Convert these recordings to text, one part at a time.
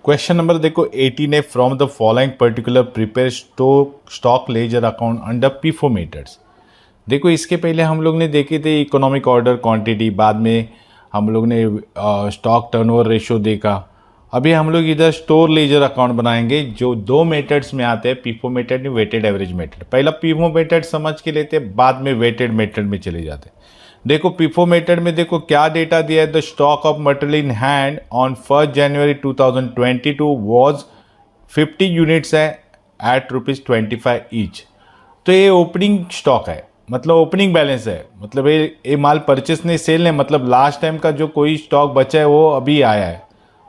Question number देखो 18 है, from the following particular prepare stock ledger account under FIFO methods. देखो इसके पहले हम लोग ने देखे थे इकोनॉमिक ऑर्डर क्वांटिटी, बाद में हम लोग ने स्टॉक टर्नओवर रेशियो देखा। अभी हम लोग इधर स्टोर लेजर अकाउंट बनाएंगे जो दो मेथड्स में आते हैं, FIFO method and weighted average method. पहला पीफो मेथड समझ के लेते हैं, बाद में वेटेड मेथड में चले जाते हैं। देखो पीफो मेथड में देखो क्या डेटा दिया है, the stock of material in hand on 1 January 2022 was 50 units है एट ₹25 ईच। तो ये ओपनिंग स्टॉक है, मतलब ओपनिंग बैलेंस है, मतलब ये माल परचेस नहीं, सेल नहीं, मतलब लास्ट टाइम का जो कोई स्टॉक बचा है वो अभी आया है,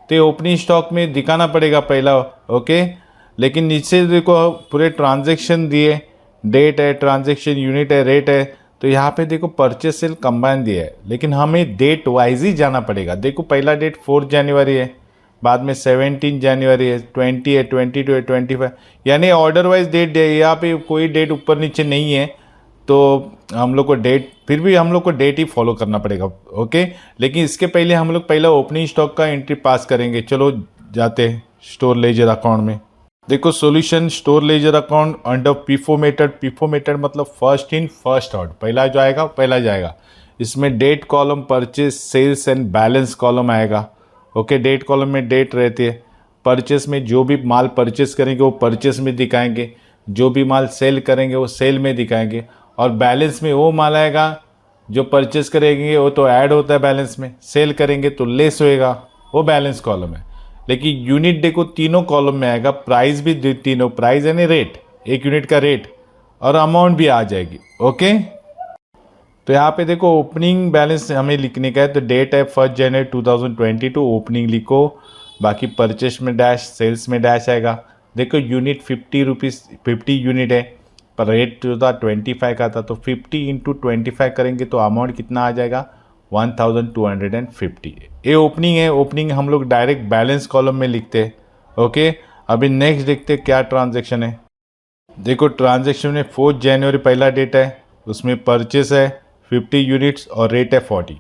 तो ये ओपनिंग स्टॉक में दिखाना पड़ेगा पहला। ओके, लेकिन नीचे देखो पूरे ट्रांजेक्शन दिए, डेट है, ट्रांजेक्शन यूनिट है, रेट है। तो यहाँ पे देखो परचेस सेल कंबाइन दिया है, लेकिन हमें डेट वाइज ही जाना पड़ेगा। देखो पहला डेट 4 जनवरी है, बाद में 17 जनवरी है, 20 है, 22 है, 25, यानी ऑर्डर वाइज डेट है। यहाँ पे कोई डेट ऊपर नीचे नहीं है, तो हम लोग को डेट, फिर भी हम लोग को डेट ही फॉलो करना पड़ेगा। ओके, लेकिन इसके पहले हम लोग पहला ओपनिंग स्टॉक का एंट्री पास करेंगे। चलो जाते हैं स्टोर लेजर अकाउंट में। देखो solution store ledger account under FIFO method. FIFO method मतलब फर्स्ट इन फर्स्ट आउट, पहला जो आएगा पहला जाएगा। इसमें date column, purchase, sales and balance column आएगा। ओके, डेट कॉलम में डेट रहती है, परचेस में जो भी माल परचेस करेंगे वो परचेस में दिखाएंगे, जो भी माल सेल करेंगे वो सेल में दिखाएंगे, और बैलेंस में वो माल आएगा जो परचेस करेंगे वो तो ऐड होता है बैलेंस में, सेल करेंगे तो लेस होएगा, वो बैलेंस कॉलम है। लेकिन यूनिट देखो तीनों कॉलम में आएगा, प्राइस भी तीनों, प्राइस यानी रेट, एक यूनिट का रेट, और अमाउंट भी आ जाएगी। ओके, तो यहाँ पे देखो ओपनिंग बैलेंस हमें लिखने का है, तो डेट है 1 जनवरी 2022, ओपनिंग लिखो, बाकी परचेस में डैश, सेल्स में डैश आएगा। देखो यूनिट 50 यूनिट है, पर रेट जो था 25 का था, तो 50 इंटू 25 करेंगे तो अमाउंट कितना आ जाएगा, 1250। ये ओपनिंग है, ओपनिंग हम लोग डायरेक्ट बैलेंस कॉलम में लिखते हैं। ओके, अभी नेक्स्ट देखते हैं क्या ट्रांजेक्शन है। देखो ट्रांजेक्शन में 4 जनवरी पहला डेट है, उसमें परचेस है 50 यूनिट्स और रेट है 40,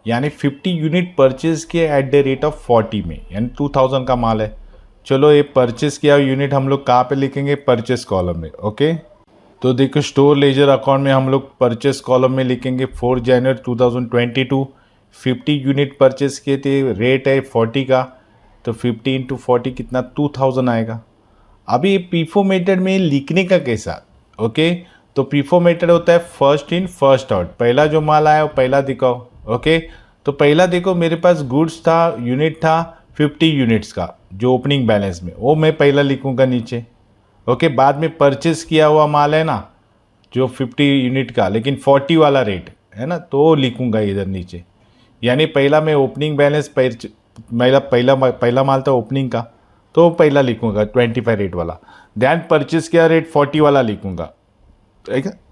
यानी 50 यूनिट परचेज किए एट द रेट ऑफ 40 में, यानी 2000 का माल है। चलो ये परचेस किया यूनिट हम लोग कहाँ पे लिखेंगे, परचेस कॉलम में। ओके, तो देखो स्टोर लेजर अकाउंट में हम लोग परचेस कॉलम में लिखेंगे 4 जनवरी 2022, 50 यूनिट परचेस किए थे, रेट है 40 का, तो 50 इंटू 40 कितना, 2000 आएगा। अभी पीफो मेथड में लिखने का कैसा, ओके, तो पीफो मेथड होता है फर्स्ट इन फर्स्ट आउट, पहला जो माल आया वो पहला दिखाओ। ओके, तो पहला देखो मेरे पास गुड्स था, यूनिट था 50 यूनिट्स का जो ओपनिंग बैलेंस में, वो मैं पहला लिखूंगा नीचे। ओके, बाद में परचेस किया हुआ माल है ना जो 50 यूनिट का, लेकिन 40 वाला रेट है ना, तो लिखूंगा इधर नीचे। यानी पहला मैं ओपनिंग बैलेंस, मेरा पहला माल था ओपनिंग का, तो पहला लिखूंगा 25 रेट वाला, दैन परचेस किया रेट 40 वाला लिखूंगा।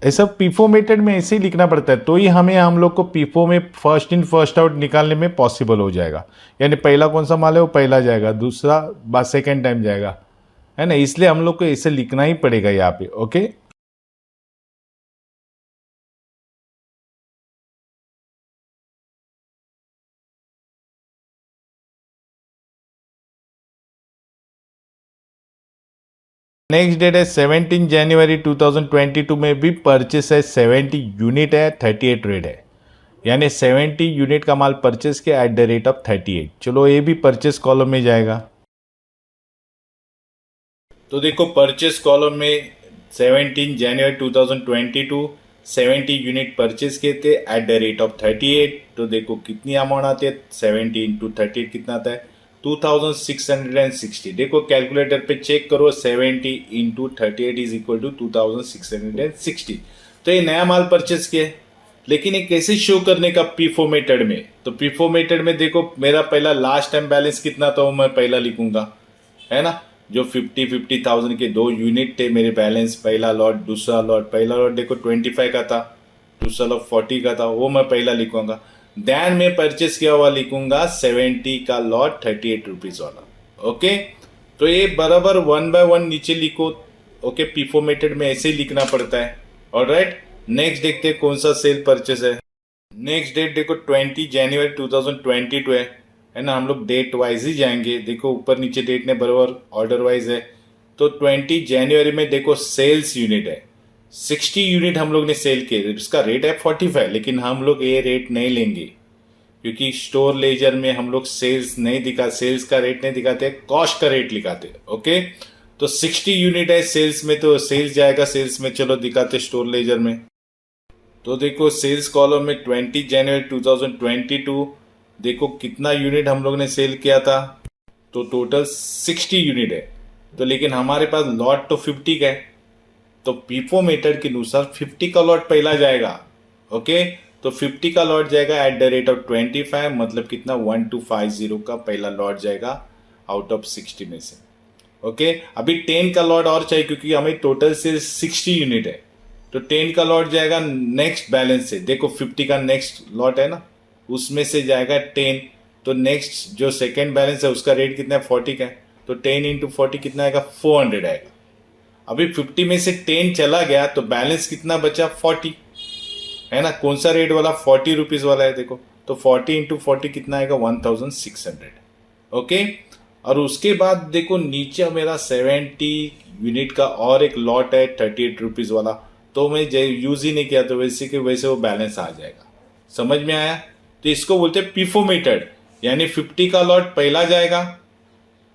ऐसा पीफो मेथड में ऐसे ही लिखना पड़ता है, तो ही हम लोग को पीफो में फर्स्ट इन फर्स्ट आउट निकालने में पॉसिबल हो जाएगा। यानी पहला कौन सा माल है वो पहला जाएगा, दूसरा बाद सेकेंड टाइम जाएगा, है ना, इसलिए हम लोग को ऐसे लिखना ही पड़ेगा यहाँ पे। ओके, नेक्स्ट डेट है 17 जनवरी 2022 में भी परचेस है 70 यूनिट है, 38 रेट है, यानी 70 यूनिट का माल परचेस किया एट द रेट ऑफ 38। चलो ये भी परचेस कॉलम में जाएगा। तो देखो परचेस कॉलम में 17 जनवरी 2022 70 यूनिट परचेस किए थे एट द रेट ऑफ 38। तो देखो कितनी अमाउंट आती है, 70 इंटू 38 कितना आता है, 2660। देखो कैलकुलेटर पे चेक करो, 70 इंटू 38 इज इक्वल टू 2660। तो ये नया माल परचेस किया, लेकिन ये कैसे शो करने का पीफो मेथड में, तो पीफो मेथड में देखो मेरा पहला लास्ट टाइम बैलेंस कितना था वो मैं पहला लिखूंगा, है ना, जो 50,000 के दो यूनिट थे मेरे बैलेंस, पहला लॉट दूसरा लॉट, पहला लॉट देखो 25 का था, दूसरा लॉट 40 का था, वो मैं पहला लिखूंगा। दैन में परचेस किया हुआ लिखूंगा 70 का लॉट 38 रुपीज वाला। ओके, तो ये बराबर 1 बाय 1 नीचे लिखो। ओके, पीफो मेथड में ऐसे ही लिखना पड़ता है। ऑलराइट, नेक्स्ट देखते हैं कौन सा सेल परचेस है। नेक्स्ट डेट देखो 20 जनवरी 2022 है है ना, हम लोग डेट वाइज ही जाएंगे। देखो ऊपर नीचे डेट ने बराबर ऑर्डर वाइज है। तो 20 जनवरी में देखो सेल्स यूनिट है 60 यूनिट हम लोग ने सेल किए, इसका रेट है 45, लेकिन हम लोग ये रेट नहीं लेंगे क्योंकि स्टोर लेजर में हम लोग सेल्स नहीं दिखा, सेल्स का रेट नहीं दिखाते, कॉस्ट का रेट दिखाते। ओके, तो 60 यूनिट है सेल्स में, तो सेल्स जाएगा सेल्स में, चलो दिखाते स्टोर लेजर में। तो देखो सेल्स कॉलम में 20 जनवरी 2022 देखो कितना यूनिट हम लोग ने सेल किया था, तो टोटल 60 यूनिट है। तो लेकिन हमारे पास लॉट तो 50 का है, तो पीफो मेथड के अनुसार 50 का लॉट पहला जाएगा। ओके, तो 50 का लॉट जाएगा एट द रेट ऑफ 25, मतलब कितना 1250 का पहला लॉट जाएगा आउट ऑफ 60 में से। ओके, अभी 10 का लॉट और चाहिए क्योंकि हमें टोटल से 60 यूनिट है, तो 10 का लॉट जाएगा नेक्स्ट बैलेंस से। देखो 50 का नेक्स्ट लॉट है ना, उसमें से जाएगा 10, तो नेक्स्ट जो सेकेंड बैलेंस है उसका रेट कितना है 40 का है, तो 10 इंटू 40 कितना आएगा 400 आएगा। अभी 50 में से 10 चला गया तो बैलेंस कितना बचा 40, है ना, कौन सा रेट वाला 40 रुपीज वाला है देखो, तो 40 इंटू 40 कितना आएगा 1600। ओके, और उसके बाद देखो नीचे मेरा 70 यूनिट का और एक लॉट है 38 रुपीज वाला, तो मैं यूज ही नहीं किया, तो वैसे के वैसे वो बैलेंस आ जाएगा। समझ में आया? तो इसको बोलते हैं पीफो मेथड, यानी 50 का लॉट पहला जाएगा,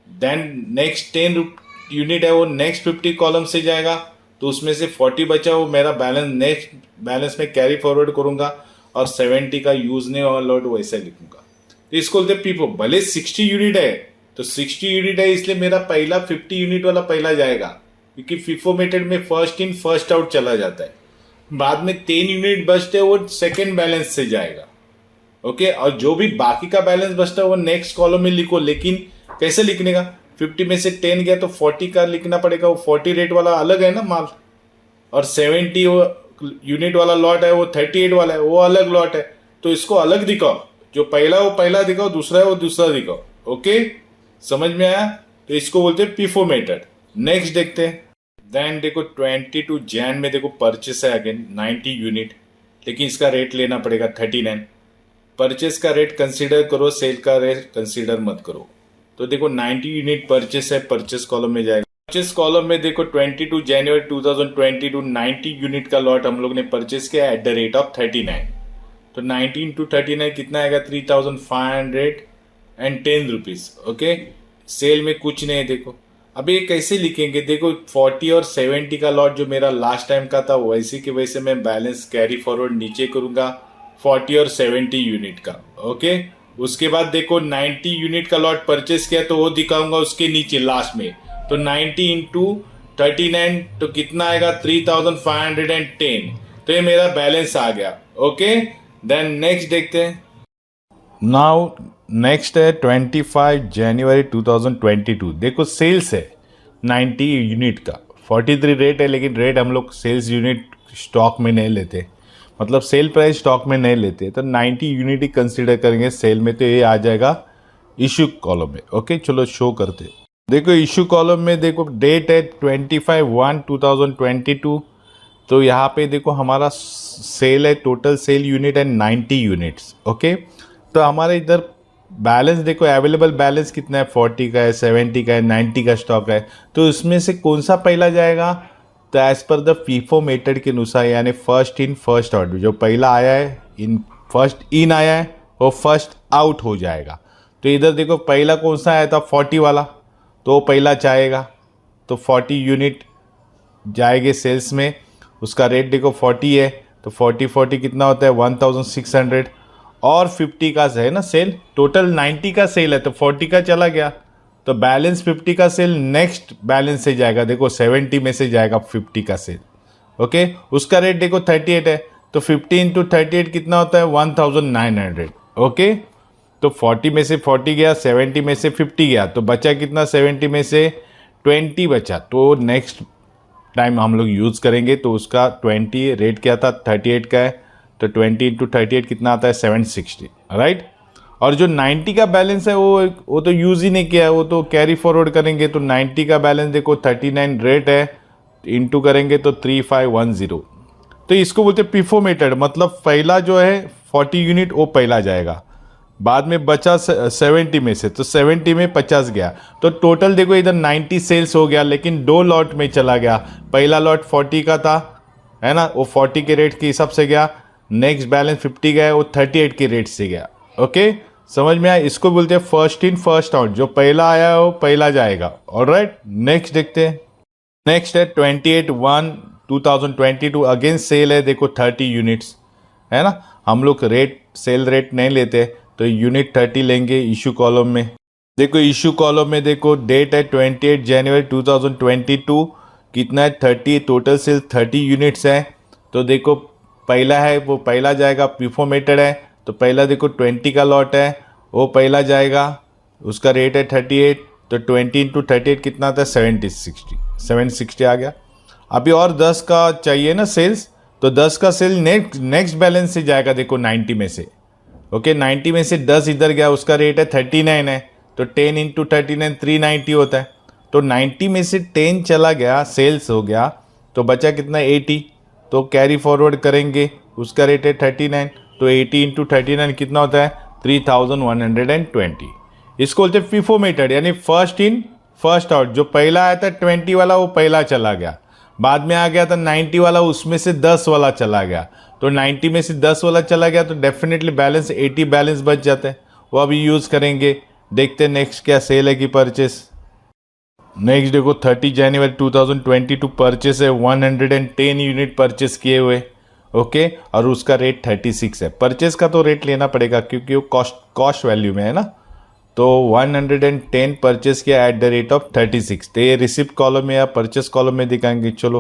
देन नेक्स्ट 10 यूनिट है वो नेक्स्ट 50 कॉलम से जाएगा, तो उसमें से 40 बचा वो मेरा बैलेंस नेक्स्ट बैलेंस में कैरी फॉरवर्ड करूंगा, और 70 का यूज नहीं वाला लॉट वैसे लिखूंगा। तो इसको बोलते पीफो। भले 60 यूनिट है तो 60 यूनिट है इसलिए मेरा पहला 50 यूनिट वाला पहला जाएगा, क्योंकि फीफो मेथड में फर्स्ट इन फर्स्ट आउट चला जाता है। बाद में 10 यूनिट बचते हैं वो सेकेंड बैलेंस से जाएगा। ओके, और जो भी बाकी का बैलेंस बचता है वो नेक्स्ट कॉलम में लिखो, लेकिन कैसे लिखने का, 50 में से 10 गया तो 40 का लिखना पड़ेगा, वो 40 रेट वाला अलग है ना माल, और 70 यूनिट वाला लॉट है वो 38 वाला है वो अलग लॉट है, तो इसको अलग दिखाओ, जो पहला वो पहला दिखाओ, दूसरा है वो दूसरा दिखाओ। ओके, समझ में आया? तो इसको बोलते हैं पीफो मेथड। नेक्स्ट देखते हैं, देन देखो 22 जैन में देखो परचेस है अगेन 90 यूनिट, लेकिन इसका रेट लेना पड़ेगा 39। परचेस का रेट कंसीडर करो, सेल का रेट कंसीडर मत करो। तो देखो 90 यूनिट परचेस है, परचेस कॉलम में जाएगा। परचेस कॉलम में देखो 22 जनवरी 2022 90 यूनिट का लॉट हम लोग ने परचेस किया एट द रेट ऑफ 39, तो 19 टू 39 कितना आएगा 3510 रुपीज। ओके, सेल में कुछ नहीं है। देखो अब ये कैसे लिखेंगे, देखो 40 और 70 का लॉट जो मेरा लास्ट टाइम का था वैसे के वैसे मैं बैलेंस कैरी फॉरवर्ड नीचे करूंगा 40 और 70 यूनिट का। ओके, उसके बाद देखो 90 यूनिट का लॉट परचेस किया तो वो दिखाऊंगा उसके नीचे लास्ट में, तो 90 इंटू 39 तो कितना आएगा 3510, तो ये मेरा बैलेंस आ गया। ओके, देन नेक्स्ट देखते हैं। नाउ नेक्स्ट है 25 जनवरी 2022, देखो सेल्स है 90 यूनिट का, 43 रेट है, लेकिन रेट हम लोग सेल्स यूनिट स्टॉक में नहीं लेते, मतलब सेल प्राइस स्टॉक में नहीं लेते, तो 90 यूनिट ही कंसीडर करेंगे सेल में, तो ये आ जाएगा इशू कॉलम में। ओके, चलो शो करते। देखो इशू कॉलम में देखो डेट है 25/1/2022, तो यहाँ पे देखो हमारा सेल है, टोटल सेल यूनिट है 90 यूनिट्स। ओके, तो हमारे इधर बैलेंस देखो अवेलेबल बैलेंस कितना है 40 का है, 70 का है, 90 का स्टॉक है, तो इसमें से कौन सा पहला जाएगा, तो as per the FIFO method के अनुसार, यानी फर्स्ट इन फर्स्ट आउट, जो पहला आया है इन फर्स्ट इन आया है वो फर्स्ट आउट हो जाएगा। तो इधर देखो पहला कौन सा आया था 40 वाला, तो वो पहला चाहेगा, तो 40 यूनिट जाएंगे सेल्स में, उसका रेट देखो 40 है, तो 40 कितना होता है 1600, और 50 का है ना सेल, टोटल 90 का सेल है तो 40 का चला गया, तो बैलेंस 50 का सेल नेक्स्ट बैलेंस से जाएगा, देखो 70 में से जाएगा 50 का सेल। ओके, उसका रेट देखो 38 है, तो 50 इंटू 38 कितना होता है 1900। ओके, तो 40 में से 40 गया, 70 में से 50 गया, तो बचा कितना 70 में से 20 बचा, तो नेक्स्ट टाइम हम लोग यूज़ करेंगे, तो उसका 20 रेट क्या था 38 का है, तो 20 इंटू 38 कितना आता है 760, राइट। और जो 90 का बैलेंस है वो तो यूज़ ही नहीं किया है, वो तो कैरी फॉरवर्ड करेंगे, तो 90 का बैलेंस देखो 39 रेट है, इंटू करेंगे तो 3510, तो इसको बोलते हैं पीफो मेथड, मतलब पहला जो है 40 यूनिट वो पहला जाएगा, बाद में बचा 70 में से, तो 70 में 50 गया, तो टोटल देखो इधर 90 सेल्स हो गया, लेकिन 2 लॉट में चला गया। पहला लॉट 40 का था, है ना, वो 40 के रेट के हिसाब से गया। नेक्स्ट बैलेंस 50 गया, वो 38 के रेट से गया। ओके, समझ में आया? इसको बोलते हैं फर्स्ट इन फर्स्ट आउट, जो पहला आया वो पहला जाएगा। ऑलराइट, नेक्स्ट देखते हैं। नेक्स्ट है 28/1/2022, अगेन सेल है देखो 30 यूनिट्स, है ना। हम लोग रेट सेल रेट नहीं लेते, तो यूनिट 30 लेंगे इशू कॉलम में। देखो इशू कॉलम में देखो डेट है 28 जनवरी 2022, कितना है 30, टोटल सेल 30 यूनिट्स है। तो देखो पहला है वो पहला जाएगा, पिफोमेटेड है, तो पहला देखो 20 का लॉट है, वो पहला जाएगा, उसका रेट है 38, तो 20 इंटू 38 कितना था 760 आ गया। अभी और 10 का चाहिए ना सेल्स, तो 10 का सेल नेक्स्ट बैलेंस से जाएगा देखो 90 में से। ओके, 90 में से 10 इधर गया, उसका रेट है 39 है, तो 10 इंटू 39 390 होता है। तो 90 में से 10 चला गया, सेल्स हो गया, तो बचा कितना 80, तो कैरी फॉरवर्ड करेंगे, उसका रेट है 39, तो 80 इंटू 39 कितना होता है 3120। इसको बोलते हैं फीफो मेथड, यानी फर्स्ट इन फर्स्ट आउट। जो पहला आया था 20 वाला वो पहला चला गया, बाद में आ गया था 90 वाला, उसमें से 10 वाला चला गया, तो 90 में से 10 वाला चला गया, तो डेफिनेटली बैलेंस 80 बैलेंस बच जाता है, वो अभी यूज़ करेंगे। देखते हैं नेक्स्ट क्या सेल है कि परचेस। नेक्स्ट देखो 30 जनवरी 2022 परचेस है, 110 यूनिट परचेस किए हुए। ओके, और उसका रेट 36 है। परचेस का तो रेट लेना पड़ेगा क्योंकि वो कॉस्ट वैल्यू में है ना, तो 110 परचेस किया एट द रेट ऑफ 36। तो ये रिसिप्ट कॉलम में या परचेस कॉलम में दिखाएंगे। चलो,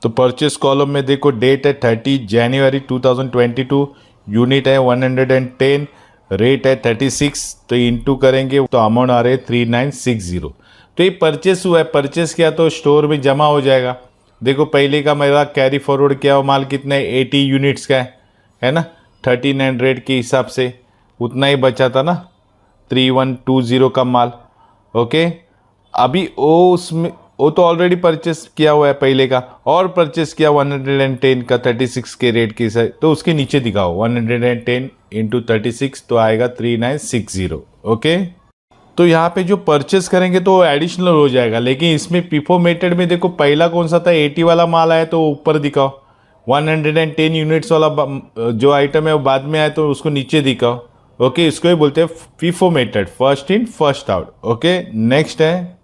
तो परचेस कॉलम में देखो डेट है 30 जनवरी 2022, यूनिट है 110, रेट है 36, तो इंटू करेंगे तो अमाउंट आ रहे 3960। तो ये परचेस हुआ है, परचेस किया तो स्टोर में जमा हो जाएगा। देखो पहले का मेरा कैरी फॉरवर्ड किया हुआ माल कितना है 80 यूनिट्स का है ना, 39 रेट के हिसाब से उतना ही बचा था ना, 3120 का माल। ओके, अभी उसमें वो तो ऑलरेडी परचेस किया हुआ है पहले का, और परचेस किया 110 का 36 के रेट के साथ, तो उसके नीचे दिखाओ 110 इंटू 36, तो आएगा 3960। ओके, तो यहाँ पे जो परचेस करेंगे तो एडिशनल हो जाएगा, लेकिन इसमें पिफो मेथड में देखो पहला कौन सा था 80 वाला माल आया, तो ऊपर दिखाओ, 110 यूनिट्स वाला जो आइटम है वो बाद में आया, तो उसको नीचे दिखाओ। ओके, इसको ही बोलते हैं FIFO method, first in first out. Okay, next है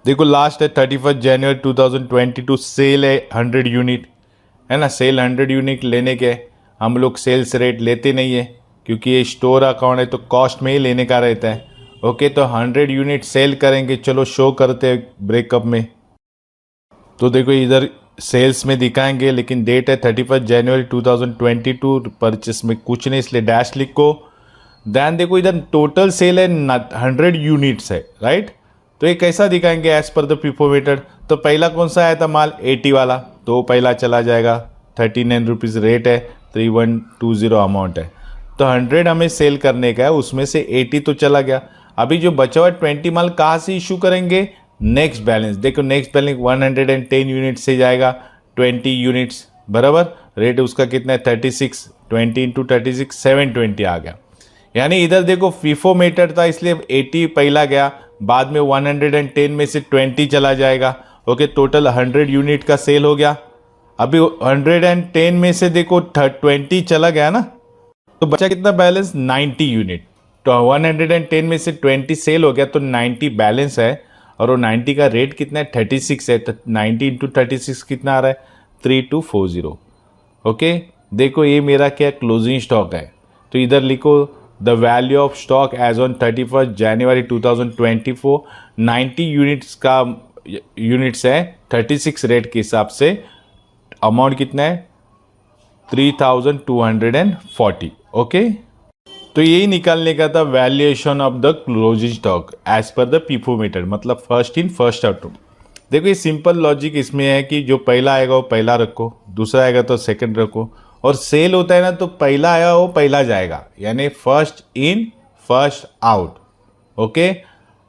देखो लास्ट है 31 जनवरी 2022, सेल है 100 यूनिट, है ना। सेल 100 यूनिट लेने के हम लोग सेल्स रेट लेते नहीं है, क्योंकि ये स्टोर अकाउंट है तो कॉस्ट में ही लेने का रहता है। ओके, तो 100 यूनिट सेल करेंगे। चलो शो करते हैं ब्रेकअप में। तो देखो इधर सेल्स में दिखाएंगे, लेकिन डेट है 31 जनवरी 2022, परचेस में कुछ नहीं, इसलिए डैश लिखो। दैन देखो इधर टोटल सेल है 100 यूनिट्स है, राइट। तो ये कैसा दिखाएंगे as per the FIFO method. तो पहला कौन सा आया था माल 80 वाला, तो पहला चला जाएगा, 39 रुपीज़ रेट है, 3120 अमाउंट है, तो 100 हमें सेल करने का है, उसमें से 80 तो चला गया। अभी जो बचा हुआ 20 माल कहाँ से इशू करेंगे, नेक्स्ट बैलेंस। देखो नेक्स्ट बैलेंस 110 यूनिट से जाएगा 20 यूनिट्स, बराबर रेट उसका कितना है 36, 20 इंटू 36 720 आ गया। यानी इधर देखो फीफो मेथड था इसलिए 80 पहला गया, बाद में 110 में से 20 चला जाएगा। ओके, टोटल 100 यूनिट का सेल हो गया। अभी 110 में से देखो 20 चला गया ना, तो बचा कितना बैलेंस 90 यूनिट। तो 110 में से 20 सेल हो गया, तो 90 बैलेंस है, और वो 90 का रेट कितना है 36 है, तो 90 इंटू 36 कितना आ रहा है 3240। ओके, देखो ये मेरा क्या क्लोजिंग स्टॉक है, तो इधर लिखो the value of stock as on 31 January 2024, 90 units है 36 रेट के हिसाब से, अमाउंट कितना है 3240। ओके, तो यही निकालने का था valuation of the closing stock as per the FIFO method, मतलब फर्स्ट इन फर्स्ट आउट। देखो ये सिंपल लॉजिक इसमें है कि जो पहला आएगा वो पहला रखो, दूसरा आएगा तो सेकंड रखो, और सेल होता है ना तो पहला आया वो पहला जाएगा, यानी first in first out. Okay,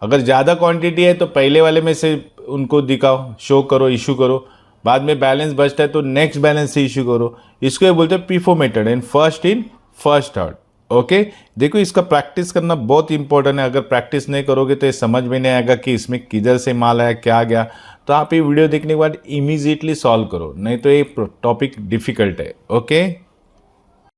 अगर ज़्यादा क्वांटिटी है तो पहले वाले में से उनको दिखाओ, शो करो, इशू करो, बाद में बैलेंस बचता है तो नेक्स्ट बैलेंस से इशू करो। इसको ये बोलते हैं FIFO method, and first in first third. Okay, देखो इसका प्रैक्टिस करना बहुत इंपॉर्टेंट है। अगर प्रैक्टिस नहीं करोगे तो ये समझ में नहीं आएगा कि इसमें किधर से माल आया, क्या गया। तो आप ये वीडियो देखने के बाद इमीजिएटली सॉल्व करो, नहीं तो ये टॉपिक डिफिकल्ट है। ओके।